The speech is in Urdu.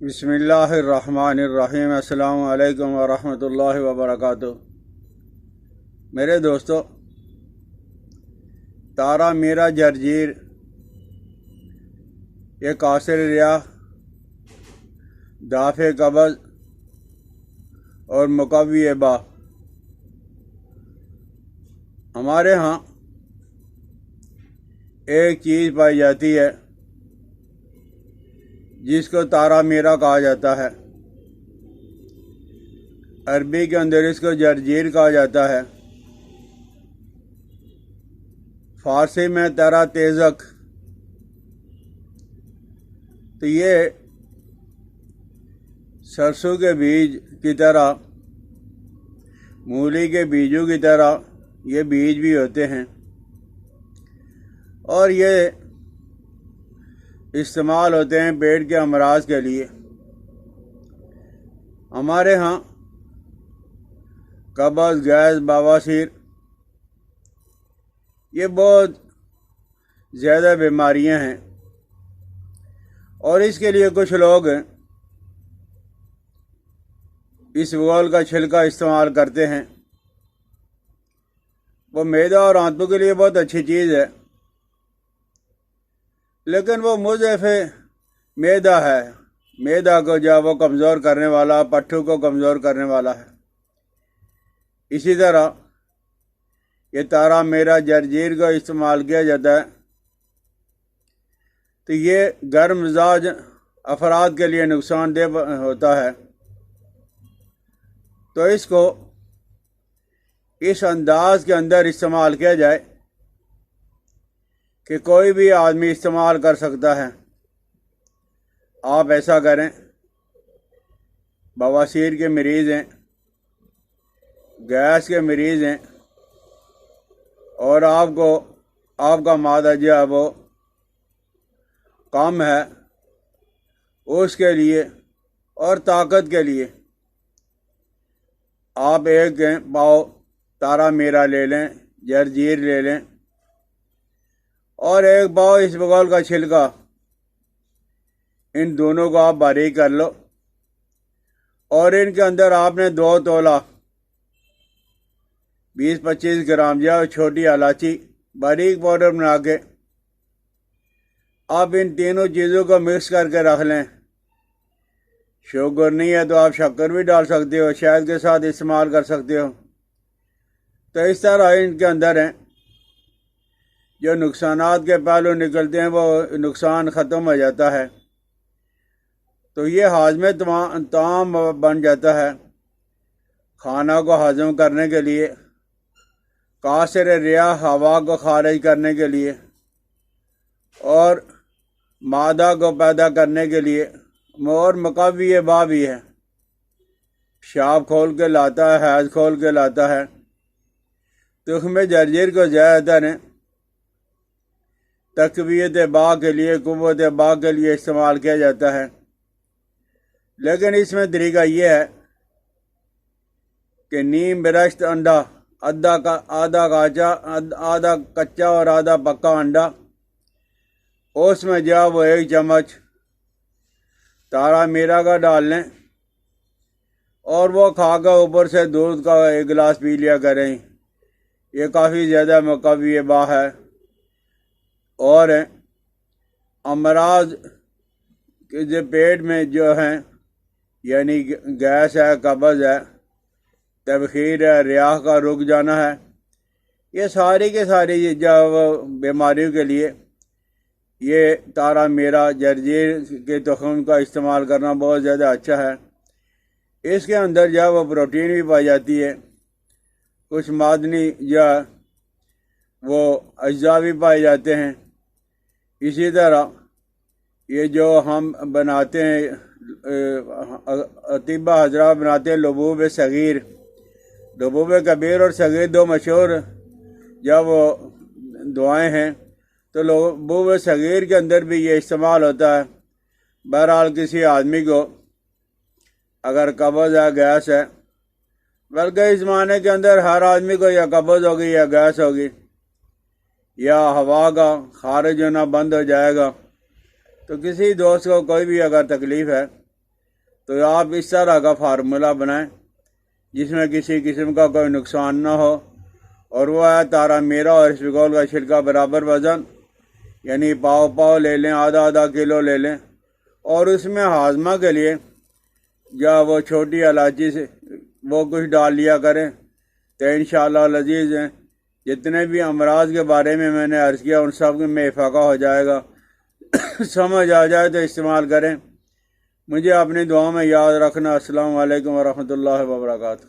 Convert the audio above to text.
بسم اللہ الرحمن الرحیم۔ السلام علیکم ورحمۃ اللہ وبرکاتہ۔ میرے دوستو، تارا میرا جرجیر، یہ قاصر ریاح، دافع قبض اور مقوی با، ہمارے ہاں ایک چیز پائی جاتی ہے جس کو تارا میرا کہا جاتا ہے۔ عربی کے اندر اس کو جرجیر کہا جاتا ہے، فارسی میں تارا تیزک۔ تو یہ سرسوں کے بیج کی طرح، مولی کے بیجوں کی طرح یہ بیج بھی ہوتے ہیں، اور یہ استعمال ہوتے ہیں پیٹ کے امراض کے لیے۔ ہمارے ہاں قبض، گیس، بواسیر، یہ بہت زیادہ بیماریاں ہیں، اور اس کے لیے کچھ لوگ اس بغول کا چھلکا استعمال کرتے ہیں۔ وہ معدہ اور آنتوں کے لیے بہت اچھی چیز ہے، لیکن وہ مضعف معدہ ہے، معدہ کو جو وہ کمزور کرنے والا، پٹھوں کو کمزور کرنے والا ہے۔ اسی طرح یہ تارا میرا جرجیر کو استعمال کیا جاتا ہے، تو یہ گرم مزاج افراد کے لیے نقصان دہ ہوتا ہے۔ تو اس کو اس انداز کے اندر استعمال کیا جائے کہ کوئی بھی آدمی استعمال کر سکتا ہے۔ آپ ایسا کریں، بواسیر کے مریض ہیں، گیس کے مریض ہیں، اور آپ کا معدہ جو ہے وہ کم ہے، اس کے لیے اور طاقت کے لیے آپ ایک پاؤ تارا میرا لے لیں، جرجیر لے لیں، اور ایک پاؤ اس بغول کا چھلکا، ان دونوں کو آپ باریک کر لو، اور ان کے اندر آپ نے 2 تولہ 20-25 گرام یا چھوٹی الائچی باریک پاؤڈر بنا کے آپ ان تینوں چیزوں کو مکس کر کے رکھ لیں۔ شوگر نہیں ہے تو آپ شکر بھی ڈال سکتے ہو، شہد کے ساتھ استعمال کر سکتے ہو۔ تو اس طرح ان کے اندر ہیں جو نقصانات کے پہلو نکلتے ہیں، وہ نقصان ختم ہو جاتا ہے۔ تو یہ ہاضمے تمام بن جاتا ہے، کھانا کو ہضم کرنے کے لیے، قاصر ریاح ہوا کو خارج کرنے کے لیے، اور معدہ کو پیدا کرنے کے لیے، اور مقوی با بھی ہے، پیشاب کھول کے لاتا ہے، حیض کھول کے لاتا ہے۔ تخم جرجیر کو زیادہ تر تقویت با کے لیے، قوت با کے لیے استعمال کیا جاتا ہے، لیکن اس میں طریقہ یہ ہے کہ نیم برشت انڈا، آدھا کچا اور آدھا پکا انڈا، اس میں جو وہ 1 چمچ تارا میرا کا ڈال لیں، اور وہ کھا کر اوپر سے دودھ کا 1 گلاس پی لیا کریں۔ یہ کافی زیادہ مقوی با ہے، اور امراض کے جو پیٹ میں جو ہیں، یعنی گیس ہے، قبض ہے، تبخیر ہے، ریاح کا رک جانا ہے، یہ ساری کے ساری جو بیماریوں کے لیے یہ تارا میرا جرجیر کے تخم کا استعمال کرنا بہت زیادہ اچھا ہے۔ اس کے اندر جو وہ پروٹین بھی پائی جاتی ہے، کچھ معدنی جو وہ اجزاء بھی پائے جاتے ہیں۔ اسی طرح یہ جو ہم بناتے ہیں، اطباء حضرات بناتے ہیں لبوب صغیر، لبوب کبیر اور صغیر 2 مشہور جو وہ دعائیں ہیں، تو لبوب صغیر کے اندر بھی یہ استعمال ہوتا ہے۔ بہرحال کسی آدمی کو اگر قبض ہے، گیس ہے، بلکہ اس زمانے کے اندر ہر آدمی کو یا قبض ہوگی یا گیس ہوگی، یا ہوا کا خارج ہونا بند ہو جائے گا، تو کسی دوست کو کوئی بھی اگر تکلیف ہے تو آپ اس طرح کا فارمولہ بنائیں جس میں کسی قسم کا کوئی نقصان نہ ہو، اور وہ ہے تارا میرا اور اسپیگول کا چھلکا برابر وزن، یعنی پاؤ پاؤ لے لیں، آدھا آدھا کلو لے لیں، اور اس میں ہاضمہ کے لیے یا وہ چھوٹی الائچی سے وہ کچھ ڈال لیا کریں، تو انشاءاللہ لذیذ ہیں جتنے بھی امراض کے بارے میں نے عرض کیا ان سب میں افاقہ ہو جائے گا۔ سمجھ آ جائے تو استعمال کریں۔ مجھے اپنی دعاؤں میں یاد رکھنا۔ السلام علیکم ورحمۃ اللہ وبرکاتہ۔